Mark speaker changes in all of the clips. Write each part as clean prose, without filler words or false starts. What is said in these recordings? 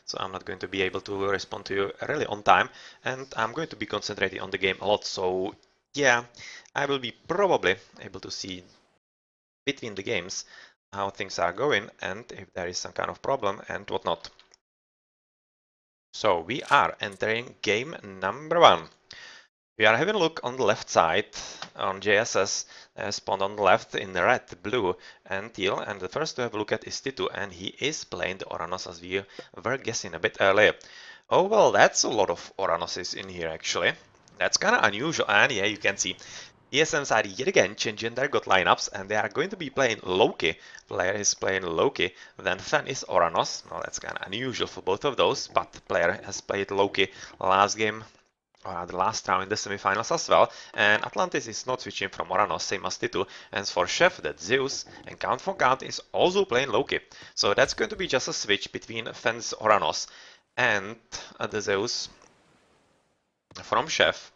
Speaker 1: so I'm not going to be able to respond to you really on time, and I'm going to be concentrating on the game a lot. So yeah, I will be probably able to see between the games how things are going and if there is some kind of problem and whatnot. So we are entering game number 1. We are having a look on the left side on JSS, spawned on the left in red, blue and teal, and the first to have a look at is Titu, and he is playing the Oranos as we were guessing a bit earlier. Oh well, that's a lot of Oranoses in here actually. That's kind of unusual, and yeah, you can see TSMs are yet again changing their god lineups, and they are going to be playing Loki. Player is playing Loki, then Fan is Oranos. Now that's kind of unusual for both of those, but player has played Loki last game, the last round in the semifinals as well, and Atlantis is not switching from Oranos, same as Titu, and for Chef, that Zeus, and Count for Count is also playing Loki. So that's going to be just a switch between Fan's Oranos and the Zeus from Chef.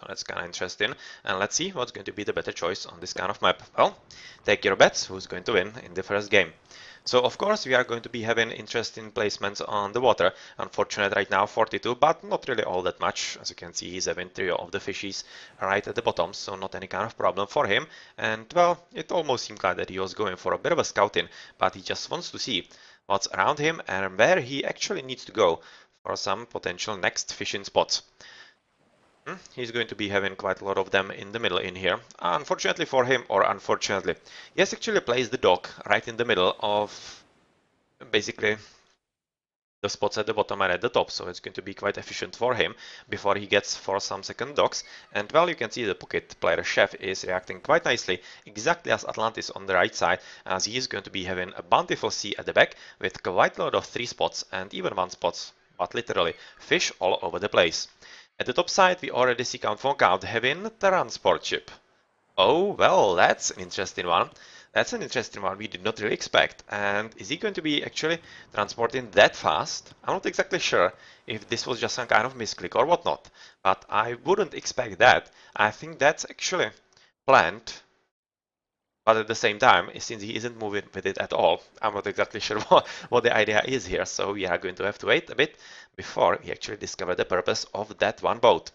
Speaker 1: That's kind of interesting, and let's see what's going to be the better choice on this kind of map. Well, take your bets who's going to win in the first game. So of course we are going to be having interesting placements on the water. Unfortunate right now 42, but not really all that much. As you can see, he's having 3 of the fishies right at the bottom, so not any kind of problem for him. And well, it almost seemed like that he was going for a bit of a scouting, but he just wants to see what's around him and where he actually needs to go for some potential next fishing spots. He's going to be having quite a lot of them in the middle in here. Unfortunately for him, or unfortunately, he has actually placed the dock right in the middle of basically the spots at the bottom and at the top, so it's going to be quite efficient for him before he gets for some second docks. And well, you can see the pocket player Chef is reacting quite nicely, exactly as Atlantis on the right side, as he is going to be having a bountiful sea at the back with quite a lot of 3 spots and even 1 spots, but literally fish all over the place. At the top side, we already see Count von Count having a transport ship. Oh, well, that's an interesting one. That's an interesting one we did not really expect. And is he going to be actually transporting that fast? I'm not exactly sure if this was just some kind of misclick or whatnot, but I wouldn't expect that. I think that's actually planned, but at the same time, since he isn't moving with it at all, I'm not exactly sure what the idea is here, so we are going to have to wait a bit before we actually discover the purpose of that one boat.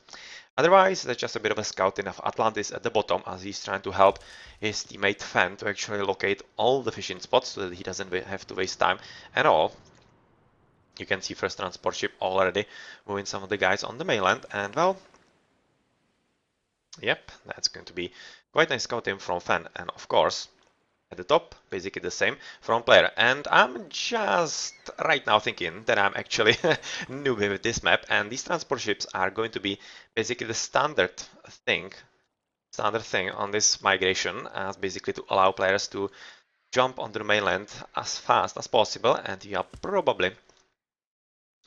Speaker 1: Otherwise, that's just a bit of a scouting of Atlantis at the bottom, as he's trying to help his teammate Fan to actually locate all the fishing spots so that he doesn't have to waste time at all. You can see first transport ship already moving some of the guys on the mainland, and well, yep, that's going to be quite nice scouting from Fan, and of course, at the top, basically the same from player. And I'm just right now thinking that I'm actually newbie with this map, and these transport ships are going to be basically the standard thing on this migration, as basically to allow players to jump onto the mainland as fast as possible, and we are probably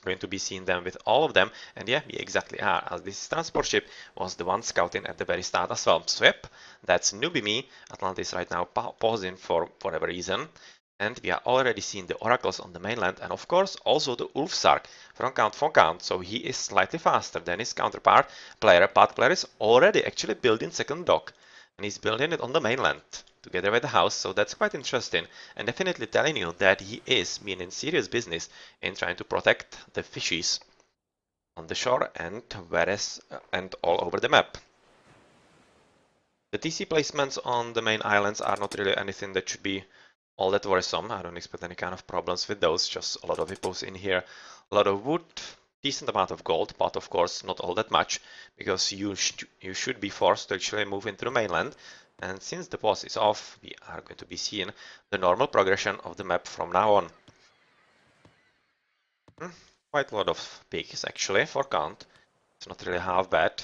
Speaker 1: going to be seeing them with all of them, and yeah, we exactly are, as this transport ship was the one scouting at the very start as well. So yep, that's newbie me. Atlantis right now pausing for whatever reason, and we are already seeing the oracles on the mainland, and of course also the Ulfsark from Count von Count, so he is slightly faster than his counterpart player, but player is already actually building second dock, and he's building it on the mainland together with the house, so that's quite interesting, and definitely telling you that he is meaning serious business in trying to protect the fishies on the shore and and all over the map. The TC placements on the main islands are not really anything that should be all that worrisome. I don't expect any kind of problems with those, just a lot of hippos in here, a lot of wood, decent amount of gold, but of course not all that much, because you should be forced to actually move into the mainland. And since the pause is off, we are going to be seeing the normal progression of the map from now on. Quite a lot of pigs actually for Count. It's not really half bad.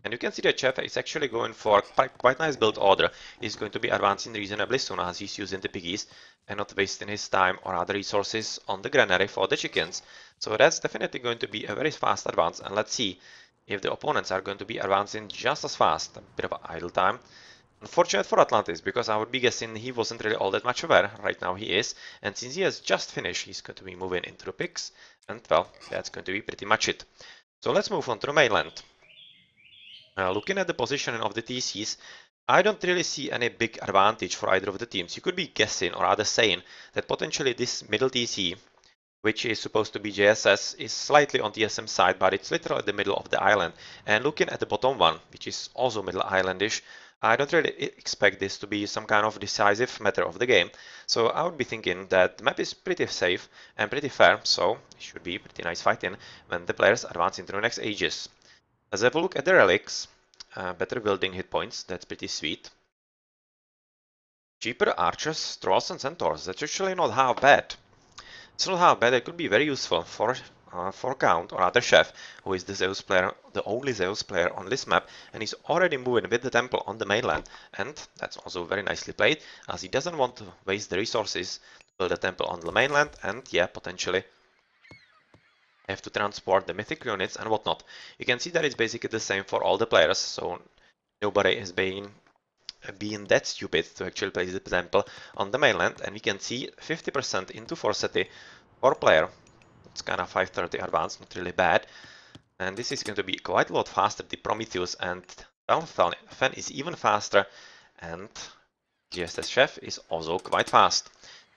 Speaker 1: And you can see that Chef is actually going for quite nice build order. He's going to be advancing reasonably soon as he's using the piggies and not wasting his time or other resources on the granary for the chickens. So that's definitely going to be a very fast advance, and let's see if the opponents are going to be advancing just as fast. A bit of idle time. Unfortunate for Atlantis, because I would be guessing he wasn't really all that much aware. Right now he is, and since he has just finished, he's going to be moving into the pigs, and well, that's going to be pretty much it. So let's move on to the mainland. Looking at the positioning of the TCs, I don't really see any big advantage for either of the teams. You could be guessing or rather saying that potentially this middle TC which is supposed to be JSS, is slightly on TSM side, but it's literally in the middle of the island. And looking at the bottom one, which is also middle islandish, I don't really expect this to be some kind of decisive matter of the game. So I would be thinking that the map is pretty safe and pretty fair, so it should be pretty nice fighting when the players advance into the next ages. Let's have a look at the relics. Better building hit points, that's pretty sweet. Cheaper archers, trolls and centaurs, that's actually not half bad. It's not half bad, it could be very useful for Count or other Chef, who is the Zeus player, the only Zeus player on this map, and he's already moving with the temple on the mainland. And that's also very nicely played, as he doesn't want to waste the resources to build a temple on the mainland, and yeah, potentially have to transport the mythic units and whatnot. You can see that it's basically the same for all the players, so nobody is being that stupid to actually place the temple on the mainland, and we can see 50% into 4 city for player. It's kind of 530 advance, not really bad. And this is going to be quite a lot faster, the Prometheus, and Fen is even faster, and JSS Chef is also quite fast.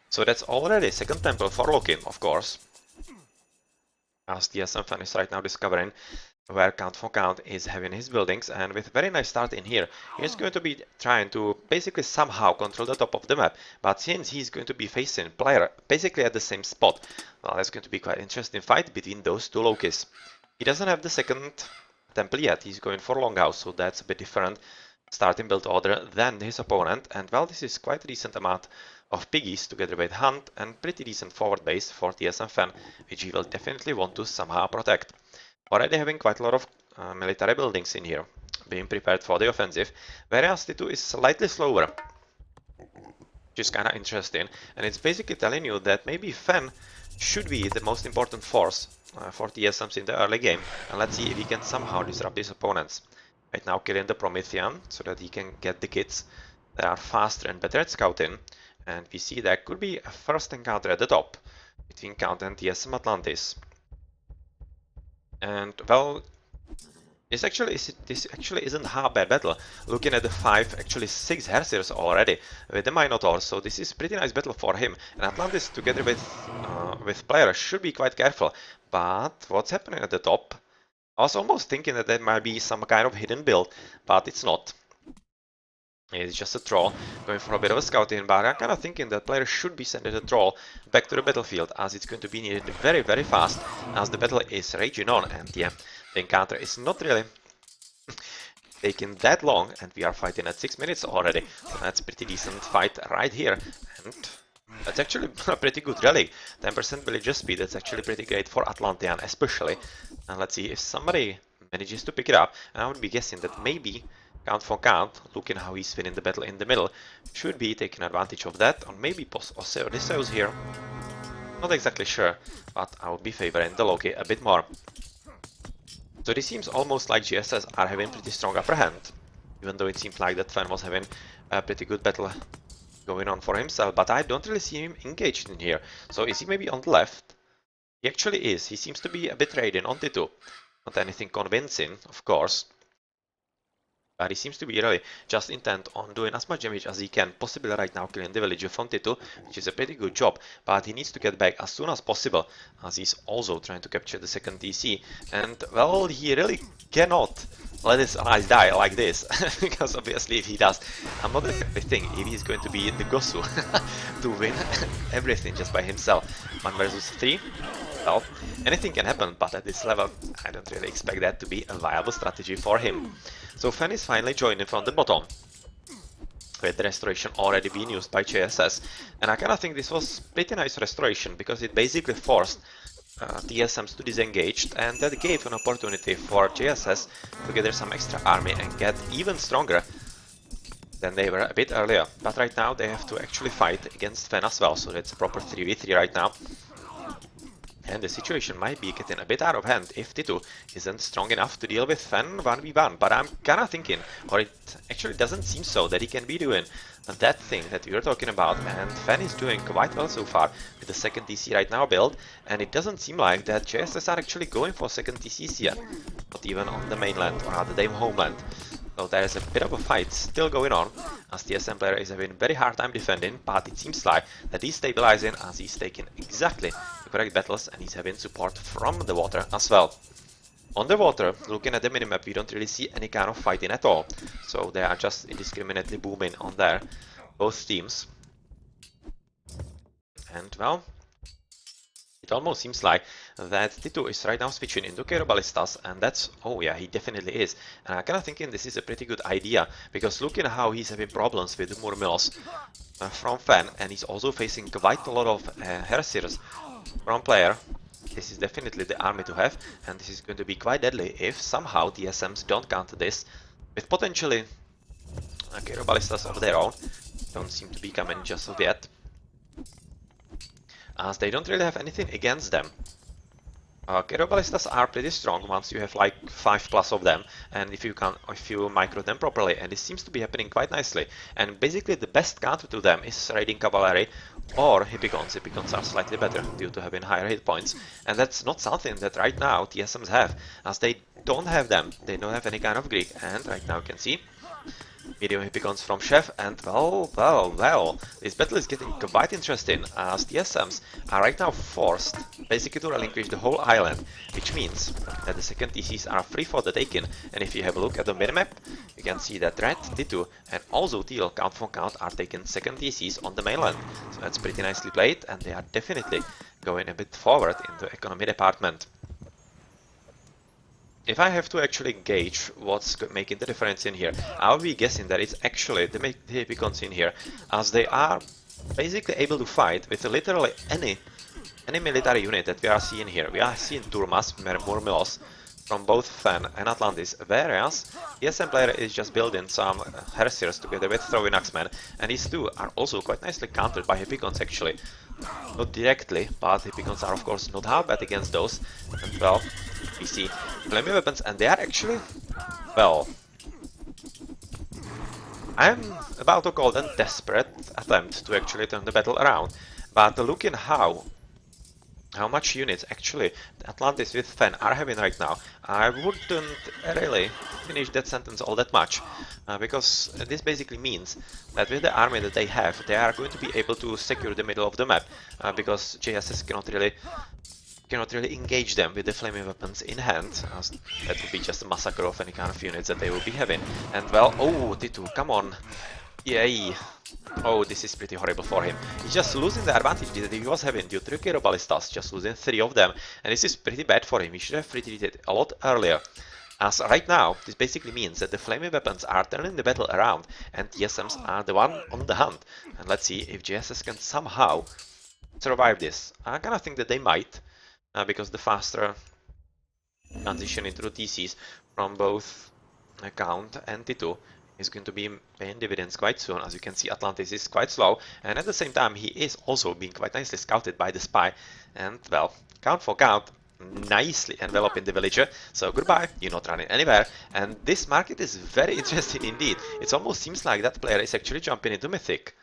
Speaker 1: So that's already second temple for Loki, of course. As TSM Fen is right now discovering where Count for Count is having his buildings, and with very nice start in here, he's going to be trying to basically somehow control the top of the map, but since he's going to be facing player basically at the same spot, well, that's going to be quite interesting fight between those two Lokis. He doesn't have the second temple yet, he's going for Longhouse, so that's a bit different starting build order than his opponent, and well, this is quite a decent amount of piggies together with Hunt and pretty decent forward base for TSM Fen, which he will definitely want to somehow protect. Already having quite a lot of military buildings in here, being prepared for the offensive, whereas T2 is slightly slower, which is kind of interesting, and it's basically telling you that maybe Fen should be the most important force for TSMs in the early game, and let's see if he can somehow disrupt his opponents. Right now killing the Promethean, so that he can get the kids that are faster and better at scouting, and we see that could be a first encounter at the top, between Count and TSM Atlantis. And well, this actually isn't half bad battle. Looking at the 5, actually 6 Hersirs already with the Minotaur, so this is pretty nice battle for him. And Atlantis together with player should be quite careful. But what's happening at the top? I was almost thinking that there might be some kind of hidden build, but it's not. It's just a troll going for a bit of a scouting, but I'm kind of thinking that player should be sending the troll back to the battlefield, as it's going to be needed very, very fast as the battle is raging on. And yeah, the encounter is not really taking that long, and we are fighting at 6 minutes already, so that's a pretty decent fight right here. And that's actually a pretty good rally. 10% villager speed, that's actually pretty great for Atlantean especially. And let's see if somebody manages to pick it up, and I would be guessing that maybe Count for Count, looking how he's winning the battle in the middle, should be taking advantage of that, or maybe Odysseus here. Not exactly sure, but I would be favoring the Loki a bit more. So this seems almost like JSS are having pretty strong upper hand, even though it seems like that Fen was having a pretty good battle going on for himself, but I don't really see him engaged in here. So is he maybe on the left? He actually is. He seems to be a bit raiding on T2. Not anything convincing, of course. But he seems to be really just intent on doing as much damage as he can, possibly right now killing the villager from T2, which is a pretty good job, but he needs to get back as soon as possible, as he's also trying to capture the second TC, and well, he really cannot let his allies die like this, because obviously if he does, I'm not exactly thinking if he's going to be the Gosu to win everything just by himself. 1 versus 3, well, anything can happen, but at this level, I don't really expect that to be a viable strategy for him. So Fen is finally joining from the bottom, with the restoration already being used by JSS, and I kinda think this was pretty nice restoration, because it basically forced TSMs to disengage, and that gave an opportunity for JSS to gather some extra army and get even stronger than they were a bit earlier. But right now they have to actually fight against Fen as well, so it's a proper 3v3 right now. And the situation might be getting a bit out of hand if T2 isn't strong enough to deal with Fen 1v1, but I'm kinda thinking, or it actually doesn't seem so, that he can be doing that thing that we were talking about, and Fen is doing quite well so far with the second TC right now build, and it doesn't seem like that JSS are actually going for second TCs yet, not even on the mainland or rather their homeland. So there is a bit of a fight still going on, as the TSM player is having a very hard time defending, but it seems like that he's stabilizing as he's taking exactly the correct battles, and he's having support from the water as well. On the water, looking at the minimap, we don't really see any kind of fighting at all. So they are just indiscriminately booming on there, both teams. And well, it almost seems like that T2 is right now switching into Cairo Ballistas, and that's, oh yeah, he definitely is. And I'm kind of thinking this is a pretty good idea, because looking at how he's having problems with Murmilos from Fan, and he's also facing quite a lot of Heresiers from player. This is definitely the army to have, and this is going to be quite deadly if somehow TSMs don't counter this with potentially Cairo Ballistas of their own. Don't seem to be coming just of yet, as they don't really have anything against them. Cairo Ballistas are pretty strong once you have like 5+ of them, and if you micro them properly, and this seems to be happening quite nicely. And basically the best counter to them is raiding cavalry or hippicons. Hippicons are slightly better due to having higher hit points, and that's not something that right now TSMs have, as they don't have them. They don't have any kind of Greek, and right now you can see medium hippicons from Chef, and well, this battle is getting quite interesting, as the TSMs are right now forced basically to relinquish the whole island, which means that the second TCs are free for the taking. And if you have a look at the minimap, you can see that Red, T2 and also Teal count for count are taking second TCs on the mainland. So that's pretty nicely played, and they are definitely going a bit forward in the economy department. If I have to actually gauge what's making the difference in here, I'll be guessing that it's actually the hippicons in here, as they are basically able to fight with literally any military unit that we are seeing here. We are seeing Turmas, Murmilos from both Fen and Atlantis, whereas the TSM player is just building some Heresiers together with throwing Axemen, and these two are also quite nicely countered by hippicons actually. Not directly, but hippicons are of course not half bad against those, and well, we see flaming weapons, and they are actually, well, I'm about to call them desperate attempt to actually turn the battle around, but looking how much units actually the Atlantis with Fen are having right now, I wouldn't really finish that sentence all that much, because this basically means that with the army that they have, they are going to be able to secure the middle of the map, because JSS cannot really engage them with the flaming weapons in hand, as that would be just a massacre of any kind of units that they will be having. And well, oh, T2, come on, yay! Oh, this is pretty horrible for him. He's just losing the advantage that he was having due to Cairo Ballistas, just losing 3 of them, and this is pretty bad for him. He should have retreated a lot earlier, as right now this basically means that the flaming weapons are turning the battle around, and TSMs are the one on the hunt. And let's see if JSS can somehow survive this. I kind of think that they might, because the faster transition into the TCs from both Count and T2 is going to be paying dividends quite soon. As you can see, Atlantis is quite slow, and at the same time he is also being quite nicely scouted by the spy, and well, count for count, nicely enveloping the villager, so goodbye, you're not running anywhere. And this market is very interesting indeed. It almost seems like that player is actually jumping into Mythic.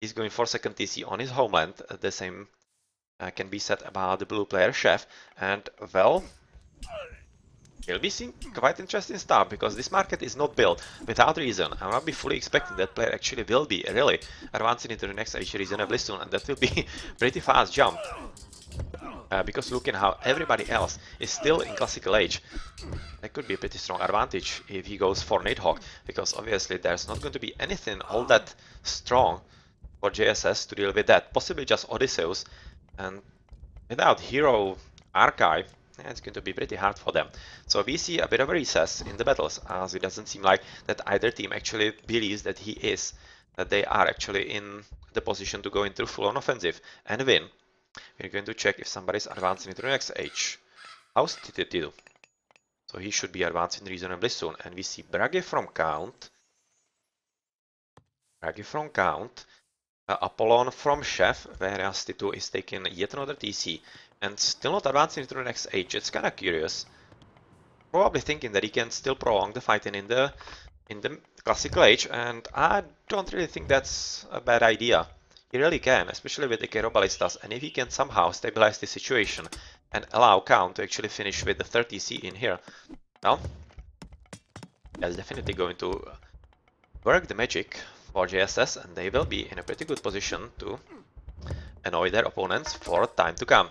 Speaker 1: He's going for second TC on his homeland. The same can be said about the blue player Chef, and well, we'll be seeing quite interesting stuff, because this market is not built without reason. I'm not be fully expecting that player actually will be really advancing into the next age reasonably soon, and that will be pretty fast jump. Because looking how everybody else is still in classical age, that could be a pretty strong advantage if he goes for Nighthawk, because obviously there's not going to be anything all that strong for JSS to deal with that. Possibly just Odysseus, and without Hero Archive, it's going to be pretty hard for them. So we see a bit of a recess in the battles, as it doesn't seem like that either team actually believes that that they are actually in the position to go into full-on offensive and win. We're going to check if somebody's advancing into the next age. How's T2? So he should be advancing reasonably soon, and we see Brage from Count. Apollon from Chef, whereas T2 is taking yet another TC and still not advancing into the next age. It's kind of curious. Probably thinking that he can still prolong the fighting in the classical age, and I don't really think that's a bad idea. He really can, especially with the Cairo Ballistas, and if he can somehow stabilize the situation and allow Count to actually finish with the 30 TC in here, well, that's definitely going to work the magic for JSS, and they will be in a pretty good position to annoy their opponents for time to come.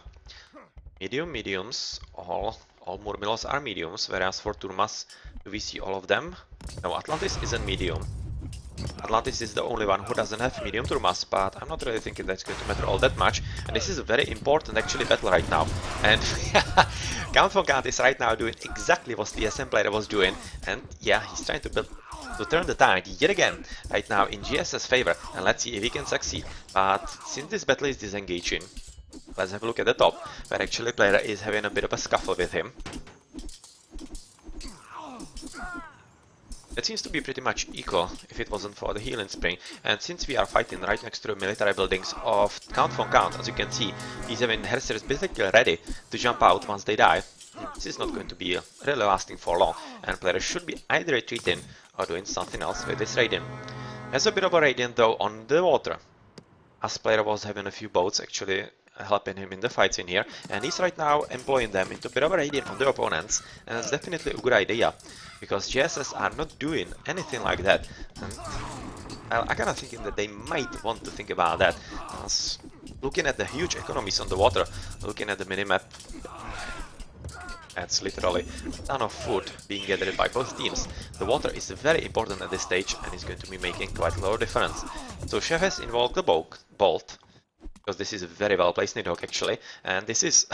Speaker 1: Mediums, all Murmilos are mediums, whereas for Turmas, do we see all of them? No, Atlantis isn't medium. Atlantis is the only one who doesn't have medium Turmas, but I'm not really thinking that's going to matter all that much. And this is a very important actually battle right now. And Count von Count is right now doing exactly what the TSM player was doing. And yeah, he's trying to turn the tide yet again right now in JSS favor. And let's see if he can succeed. But since this battle is disengaging, let's have a look at the top, where actually player is having a bit of a scuffle with him. That seems to be pretty much equal if it wasn't for the healing spring. And since we are fighting right next to the military buildings of Count von Count, as you can see, he's having Hersers basically ready to jump out once they die. This is not going to be really lasting for long, and players should be either retreating or doing something else with this Radiant. There's a bit of a Radiant though on the water, as player was having a few boats actually helping him in the fights in here, and he's right now employing them into a bit of a Radiant on the opponents, and it's definitely a good idea, because JSS are not doing anything like that, and I kind of thinking that they might want to think about that, as looking at the huge economies on the water, looking at the minimap, that's literally a ton of food being gathered by both teams. The water is very important at this stage and is going to be making quite a lot of difference. So Chef has invoked the bolt, because this is a very well placed Nidhogg actually, and this is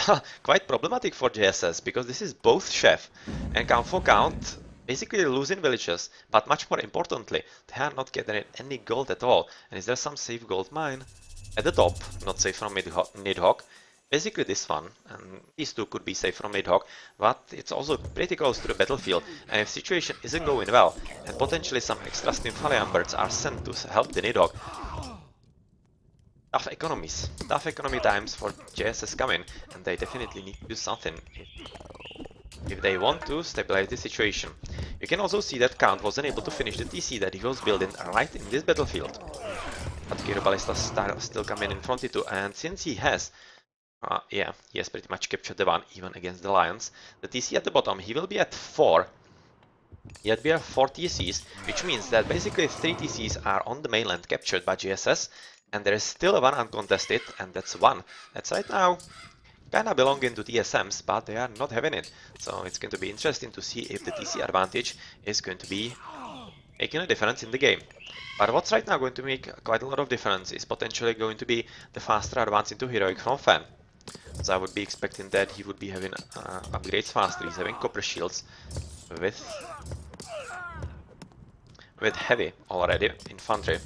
Speaker 1: quite problematic for JSS, because this is both Chef and Count for Count basically losing villages, but much more importantly, they are not getting any gold at all. And is there some safe gold mine? At the top, not safe from Nidhogg. Basically this one, and these two could be safe from Nidhogg, but it's also pretty close to the battlefield, and if the situation isn't going well, and potentially some extra Stymphalian birds are sent to help the Nidhogg, tough economy times for JSS coming, and they definitely need to do something if they want to stabilize the situation. You can also see that Count wasn't able to finish the TC that he was building right in this battlefield. But Kiro Ballistas still coming in front too, and since he has he has pretty much captured the one even against the Lions. The TC at the bottom, he will be at 4. Yet we have 4 TCs, which means that basically 3 TCs are on the mainland captured by JSS, and there is still one uncontested, and that's one. That's right now kinda belonging to TSMs, but they are not having it. So it's going to be interesting to see if the TC advantage is going to be making a difference in the game. But what's right now going to make quite a lot of difference is potentially going to be the faster advance into Heroic from Fan. So I would be expecting that he would be having upgrades faster. He's having copper shields with heavy already infantry,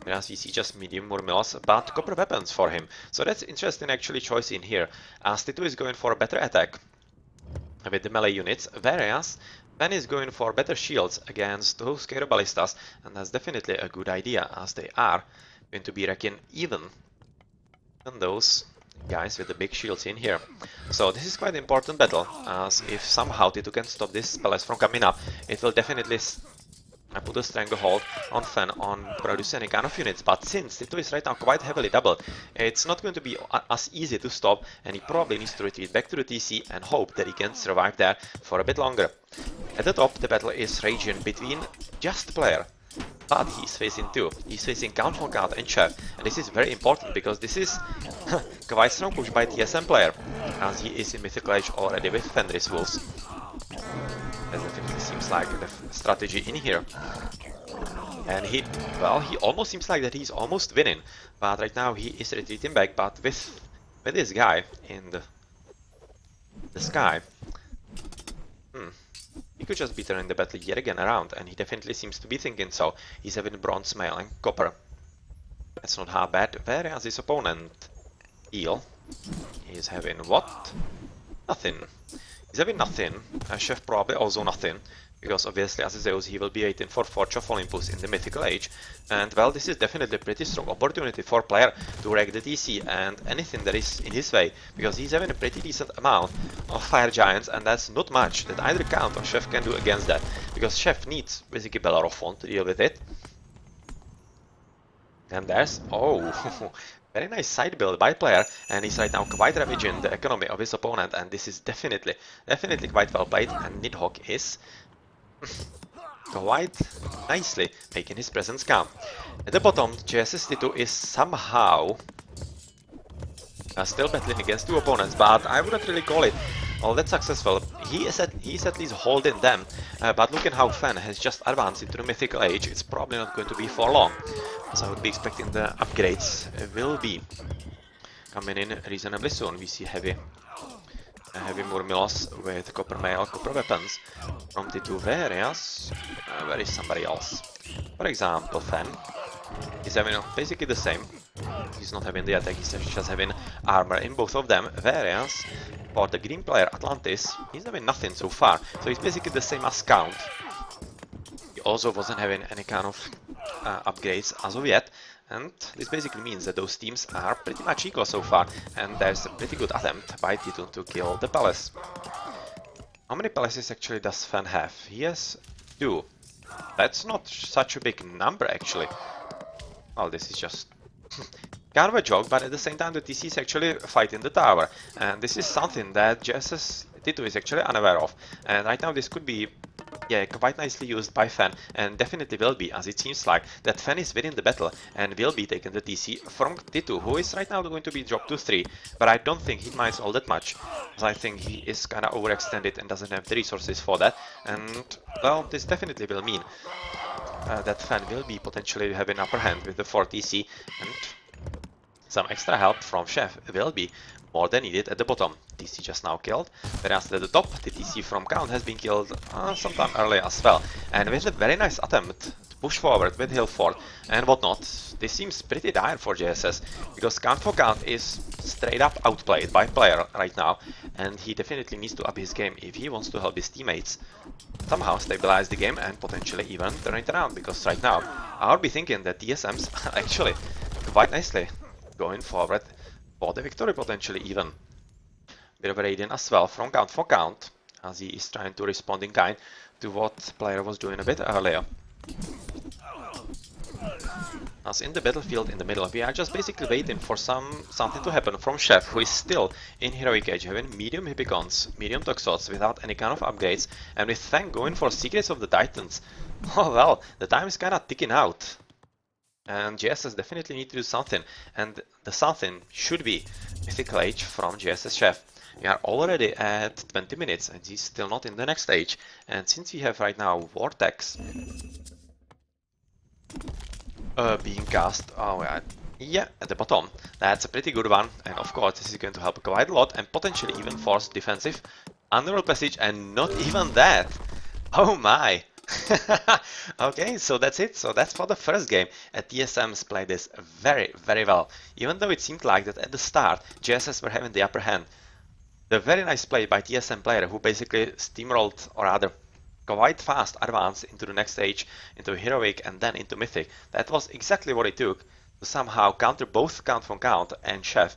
Speaker 1: whereas we see just medium Murmilos, but copper weapons for him. So that's interesting actually choice in here, as Titu is going for a better attack with the melee units, whereas Ben is going for better shields against those Cairo Ballistas, and that's definitely a good idea, as they are going to be wrecking even those guys with the big shields in here. So this is quite an important battle, as if somehow Titu can stop this palace from coming up, it will definitely put a stranglehold on Fen on producing any kind of units. But since Titu is right now quite heavily doubled, it's not going to be as easy to stop, and he probably needs to retreat back to the TC and hope that he can survive there for a bit longer. At the top, the battle is raging between just player, but he's facing two. He's facing Count von Count and Chef, and this is very important because this is quite strong push by TSM player, as he is in Mythic Age already with Fenris Wolves. That definitely seems like the strategy in here. And he almost seems like that he's almost winning, but right now he is retreating back, but with this guy in the sky, he could just be turning the battle yet again around, and he definitely seems to be thinking so. He's having bronze, mail, and copper. That's not half bad. Whereas his opponent, Eel, is having what? Nothing. He's having nothing. Chef probably also nothing, because obviously as Zeus he will be waiting for Forge of Olympus in the Mythical Age, and well, this is definitely a pretty strong opportunity for player to wreck the TC and anything that is in his way, because he's having a pretty decent amount of Fire Giants, and that's not much that either Count or Chef can do against that, because Chef needs basically Bellerophon to deal with it. And there's, oh, very nice side build by player, and he's right now quite ravaging the economy of his opponent, and this is definitely quite well played, and Nidhogg is quite nicely making his presence count. At the bottom, JSS Titu is somehow Still battling against two opponents, but I wouldn't really call it all that successful. He's at least holding them, but looking how Fan has just advanced into the Mythical Age, it's probably not going to be for long. So I would be expecting the upgrades will be coming in reasonably soon. We see heavy Murmilos with copper mail, copper weapons from the two areas. Where is somebody else? For example, Fan is having basically the same. He's not having the attack, he's just having armor in both of them. Whereas for the green player Atlantis, he's having nothing so far. So he's basically the same as Count. He also wasn't having any kind of upgrades as of yet. And this basically means that those teams are pretty much equal so far. And there's a pretty good attempt by Titu to kill the palace. How many palaces actually does Fan have? He has 2. That's not such a big number actually. Well, this is just kind of a joke, but at the same time the TC is actually fighting the tower. And this is something that JSS Titu is actually unaware of. And right now this could be, yeah, quite nicely used by Fan, and definitely will be, as it seems like that Fan is winning the battle and will be taking the TC from Titu, who is right now going to be dropped to 3. But I don't think he minds all that much, as I think he is kind of overextended and doesn't have the resources for that. And, well, this definitely will mean that Fan will be potentially having upper hand with the 4 TC, and some extra help from Chef will be more than needed at the bottom. TC just now killed, whereas at the top the TC from Count has been killed sometime earlier as well. And with a very nice attempt to push forward with Hillfort and whatnot, this seems pretty dire for JSS, because Count for Count is straight up outplayed by player right now, and he definitely needs to up his game if he wants to help his teammates somehow stabilize the game and potentially even turn it around, because right now I would be thinking that TSMs are actually quite nicely going forward for the victory, potentially even. Bit of a raiding as well from Count for Count, as he is trying to respond in kind to what player was doing a bit earlier. As in the battlefield in the middle, we are just basically waiting for something to happen from Chef, who is still in Heroic Age, having medium Hippicons, medium Toxots without any kind of upgrades, and with Fang going for Secrets of the Titans. Oh well, the time is kinda ticking out. And JSS definitely need to do something, and the something should be Mythical Age from JSS Chef. We are already at 20 minutes and he's still not in the next stage, and since we have right now Vortex being cast, yeah, at the bottom, that's a pretty good one, and of course this is going to help quite a lot and potentially even force defensive Underworld Passage, and not even that. Oh my! Okay, so that's it. So that's for the first game. TSMs played this very, very well. Even though it seemed like that at the start, JSS were having the upper hand. The very nice play by TSM player, who basically steamrolled, or rather quite fast advanced into the next stage, into Heroic and then into Mythic. That was exactly what it took to somehow counter both Count from Count and Chef,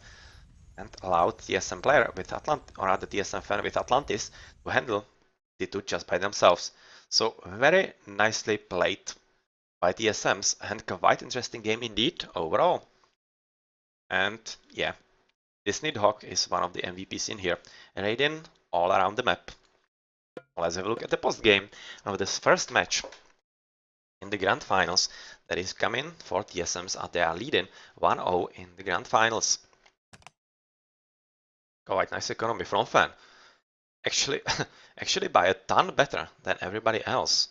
Speaker 1: and allowed TSM player with or rather TSM fan with Atlantis to handle the two just by themselves. So very nicely played by TSMs, and quite interesting game indeed overall. And yeah, this Nidhogg is one of the MVPs in here, raiding all around the map. Let's have a look at the post game of this first match in the grand finals that is coming for TSMs, as they are leading 1-0 in the grand finals. Quite nice economy from Fan. Actually by a ton better than everybody else.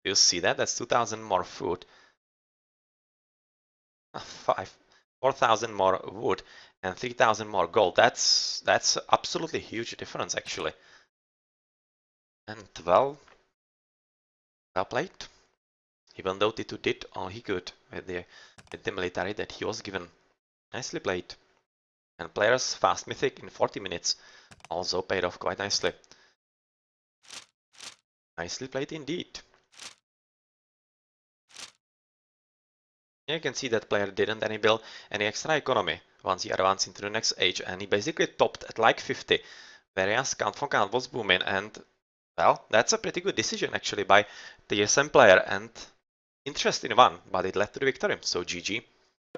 Speaker 1: You see that? That's 2,000 more food, 4,000 more wood, and 3,000 more gold. That's absolutely huge difference actually. And well played. Even though Titu did all he could with the military that he was given. Nicely played. And players fast Mythic in 40 minutes also paid off quite nicely. Nicely played indeed. You can see that player didn't build any extra economy once he advanced into the next age, and he basically topped at like 50, whereas Count for Count was booming, and well, that's a pretty good decision actually by the TSM player, and interesting one, but it led to the victory, so GG.